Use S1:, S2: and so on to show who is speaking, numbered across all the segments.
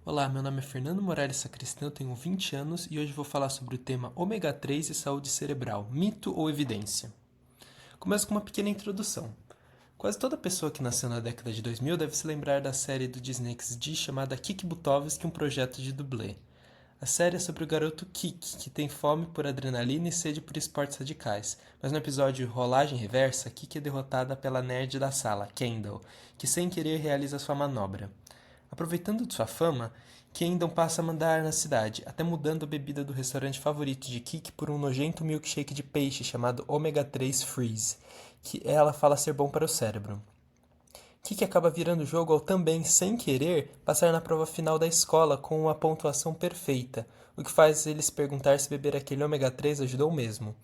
S1: Olá, meu nome é Fernando Morales Sacristão, tenho 20 anos e hoje vou falar sobre o tema ômega 3 e saúde cerebral, mito ou evidência. Começo com uma pequena introdução. Quase toda pessoa que nasceu na década de 2000 deve se lembrar da série do Disney XD chamada Kik Butovski, um projeto de dublê. A série é sobre o garoto Kik, que tem fome por adrenalina e sede por esportes radicais, mas no episódio Rolagem Reversa, Kik é derrotada pela nerd da sala, Kendall, que sem querer realiza sua manobra. Aproveitando de sua fama, Kendall passa a mandar na cidade, até mudando a bebida do restaurante favorito de Kik por um nojento milkshake de peixe chamado Ômega 3 Freeze, que ela fala ser bom para o cérebro. Kik acaba virando o jogo ao também, sem querer, passar na prova final da escola com uma pontuação perfeita, o que faz ele se perguntar se beber aquele ômega 3 ajudou mesmo.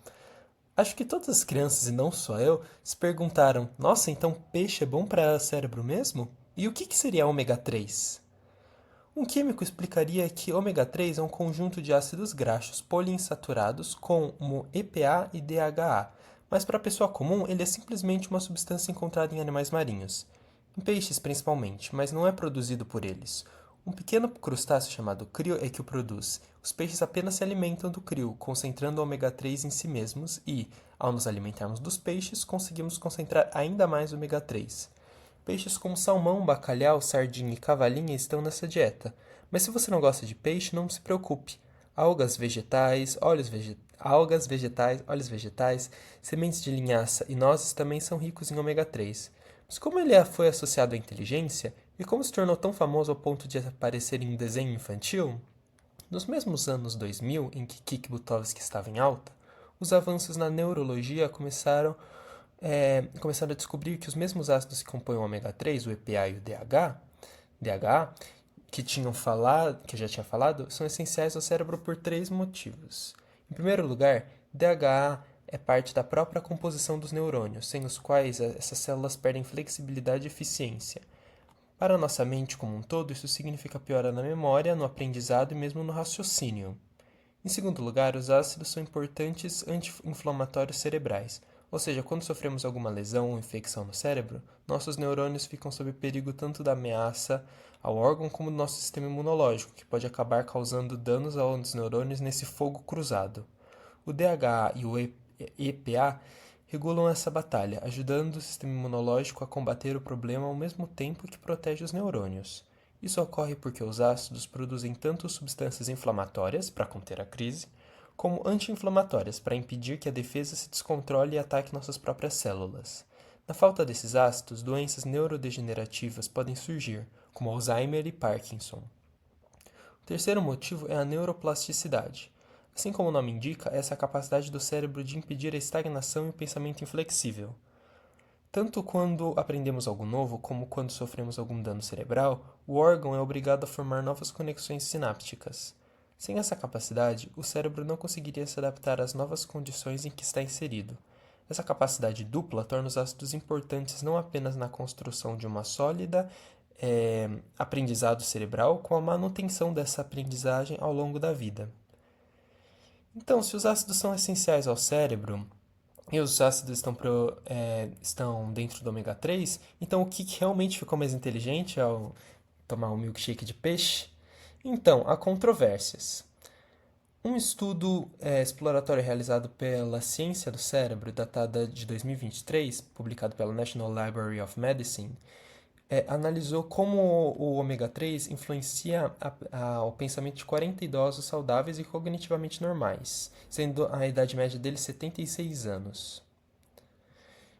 S1: Acho que todas as crianças, e não só eu, se perguntaram: nossa, então peixe é bom para o cérebro mesmo? E o que seria ômega 3? Um químico explicaria que ômega 3 é um conjunto de ácidos graxos poliinsaturados como EPA e DHA, mas para a pessoa comum ele é simplesmente uma substância encontrada em animais marinhos, em peixes principalmente, mas não é produzido por eles. Um pequeno crustáceo chamado crio é que o produz. Os peixes apenas se alimentam do crio, concentrando o ômega 3 em si mesmos e, ao nos alimentarmos dos peixes, conseguimos concentrar ainda mais ômega 3. Peixes como salmão, bacalhau, sardinha e cavalinha estão nessa dieta. Mas se você não gosta de peixe, não se preocupe. Algas vegetais, óleos vegetais, sementes de linhaça e nozes também são ricos em ômega 3. Mas como ele foi associado à inteligência e como se tornou tão famoso ao ponto de aparecer em um desenho infantil? Nos mesmos anos 2000, em que Kik Butovski estava em alta, os avanços na neurologia começaram a descobrir que os mesmos ácidos que compõem o ômega 3, o EPA e o DHA, que eu já tinha falado, são essenciais ao cérebro por três motivos. Em primeiro lugar, DHA é parte da própria composição dos neurônios, sem os quais essas células perdem flexibilidade e eficiência. Para a nossa mente como um todo, isso significa piora na memória, no aprendizado e mesmo no raciocínio. Em segundo lugar, os ácidos são importantes anti-inflamatórios cerebrais, ou seja, quando sofremos alguma lesão ou infecção no cérebro, nossos neurônios ficam sob perigo tanto da ameaça ao órgão como do nosso sistema imunológico, que pode acabar causando danos aos neurônios nesse fogo cruzado. O DHA e o EPA regulam essa batalha, ajudando o sistema imunológico a combater o problema ao mesmo tempo que protege os neurônios. Isso ocorre porque os ácidos produzem tanto substâncias inflamatórias, para conter a crise, como anti-inflamatórias, para impedir que a defesa se descontrole e ataque nossas próprias células. Na falta desses ácidos, doenças neurodegenerativas podem surgir, como Alzheimer e Parkinson. O terceiro motivo é a neuroplasticidade. Assim como o nome indica, essa é a capacidade do cérebro de impedir a estagnação e o pensamento inflexível. Tanto quando aprendemos algo novo, como quando sofremos algum dano cerebral, o órgão é obrigado a formar novas conexões sinápticas. Sem essa capacidade, o cérebro não conseguiria se adaptar às novas condições em que está inserido. Essa capacidade dupla torna os ácidos importantes não apenas na construção de uma sólida aprendizado cerebral, com a manutenção dessa aprendizagem ao longo da vida. Então, se os ácidos são essenciais ao cérebro, e os ácidos estão dentro do ômega 3, então o que realmente ficou mais inteligente ao tomar um milkshake de peixe? Então, há controvérsias. Um estudo exploratório realizado pela Ciência do Cérebro, datada de 2023, publicado pela National Library of Medicine, analisou como o ômega 3 influencia o pensamento de 40 idosos saudáveis e cognitivamente normais, sendo a idade média deles 76 anos.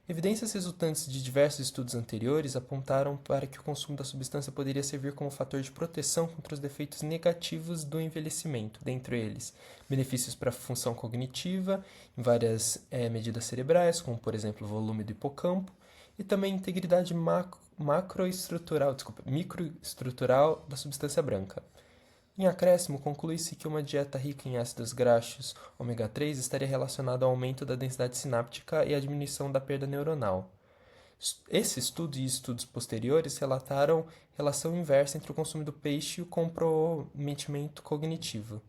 S1: Evidências resultantes de diversos estudos anteriores apontaram para que o consumo da substância poderia servir como fator de proteção contra os defeitos negativos do envelhecimento, dentre eles benefícios para a função cognitiva em várias medidas cerebrais, como por exemplo o volume do hipocampo, e também integridade microestrutural da substância branca. Em acréscimo, conclui-se que uma dieta rica em ácidos graxos ômega 3 estaria relacionada ao aumento da densidade sináptica e à diminuição da perda neuronal. Esse estudo e estudos posteriores relataram relação inversa entre o consumo do peixe e o comprometimento cognitivo.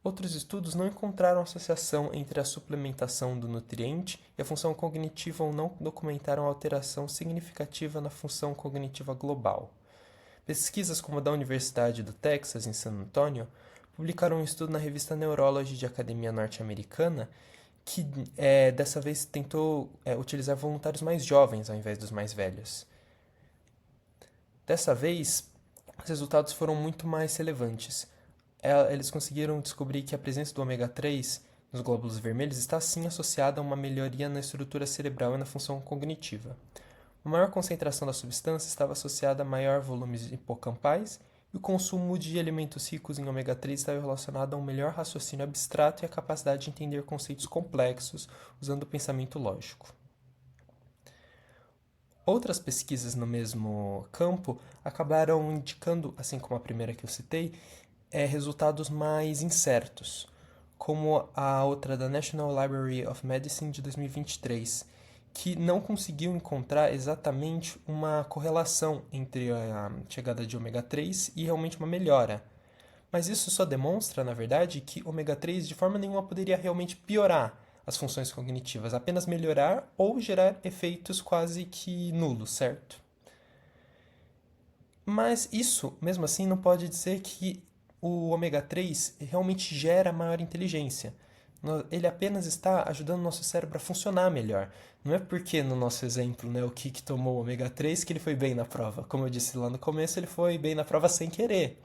S1: Outros estudos não encontraram associação entre a suplementação do nutriente e a função cognitiva ou não documentaram alteração significativa na função cognitiva global. Pesquisas como a da Universidade do Texas, em San Antonio, publicaram um estudo na revista Neurology de Academia Norte-Americana que dessa vez tentou utilizar voluntários mais jovens ao invés dos mais velhos. Dessa vez, os resultados foram muito mais relevantes. Eles conseguiram descobrir que a presença do ômega 3 nos glóbulos vermelhos está sim associada a uma melhoria na estrutura cerebral e na função cognitiva. Uma maior concentração da substância estava associada a maior volume hipocampais e o consumo de alimentos ricos em ômega 3 estava relacionado a um melhor raciocínio abstrato e a capacidade de entender conceitos complexos usando o pensamento lógico. Outras pesquisas no mesmo campo acabaram indicando, assim como a primeira que eu citei, resultados mais incertos, como a outra da National Library of Medicine de 2023, que não conseguiu encontrar exatamente uma correlação entre a chegada de ômega 3 e realmente uma melhora. Mas isso só demonstra, na verdade, que ômega 3 de forma nenhuma poderia realmente piorar as funções cognitivas, apenas melhorar ou gerar efeitos quase que nulos, certo? Mas isso, mesmo assim, não pode dizer que o ômega 3 realmente gera maior inteligência. Ele apenas está ajudando o nosso cérebro a funcionar melhor. Não é porque, no nosso exemplo, né, o Kik tomou ômega 3 que ele foi bem na prova. Como eu disse lá no começo, ele foi bem na prova sem querer.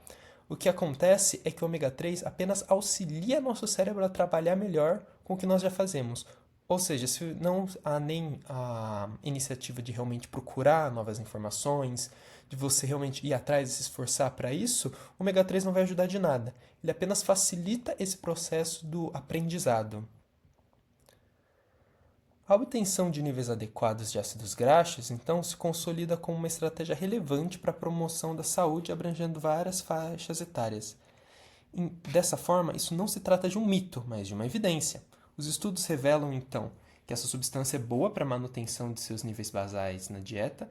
S1: O que acontece é que o ômega 3 apenas auxilia nosso cérebro a trabalhar melhor com o que nós já fazemos. Ou seja, se não há nem a iniciativa de realmente procurar novas informações, de você realmente ir atrás e se esforçar para isso, o ômega 3 não vai ajudar de nada. Ele apenas facilita esse processo do aprendizado. A obtenção de níveis adequados de ácidos graxos, então, se consolida como uma estratégia relevante para a promoção da saúde abrangendo várias faixas etárias. Dessa forma, isso não se trata de um mito, mas de uma evidência. Os estudos revelam, então, que essa substância é boa para a manutenção de seus níveis basais na dieta.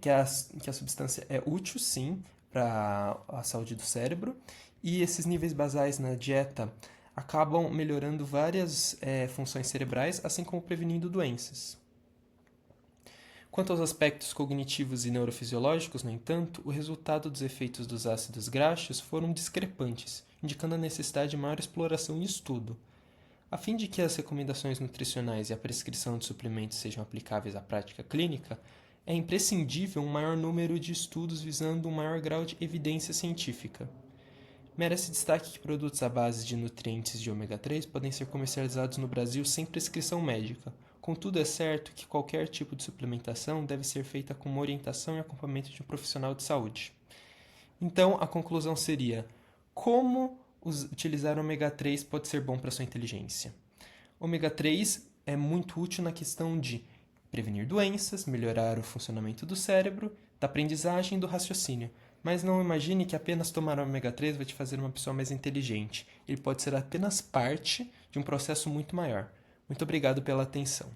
S1: Que a substância é útil, sim, para a saúde do cérebro. E esses níveis basais na dieta acabam melhorando várias funções cerebrais, assim como prevenindo doenças. Quanto aos aspectos cognitivos e neurofisiológicos, no entanto, o resultado dos efeitos dos ácidos graxos foram discrepantes, indicando a necessidade de maior exploração e estudo. A fim de que as recomendações nutricionais e a prescrição de suplementos sejam aplicáveis à prática clínica, é imprescindível um maior número de estudos visando um maior grau de evidência científica. Merece destaque que produtos à base de nutrientes de ômega 3 podem ser comercializados no Brasil sem prescrição médica. Contudo, é certo que qualquer tipo de suplementação deve ser feita com uma orientação e acompanhamento de um profissional de saúde. Então, a conclusão seria: como utilizar ômega 3 pode ser bom para sua inteligência? Ômega 3 é muito útil na questão de prevenir doenças, melhorar o funcionamento do cérebro, da aprendizagem e do raciocínio. Mas não imagine que apenas tomar ômega 3 vai te fazer uma pessoa mais inteligente. Ele pode ser apenas parte de um processo muito maior. Muito obrigado pela atenção.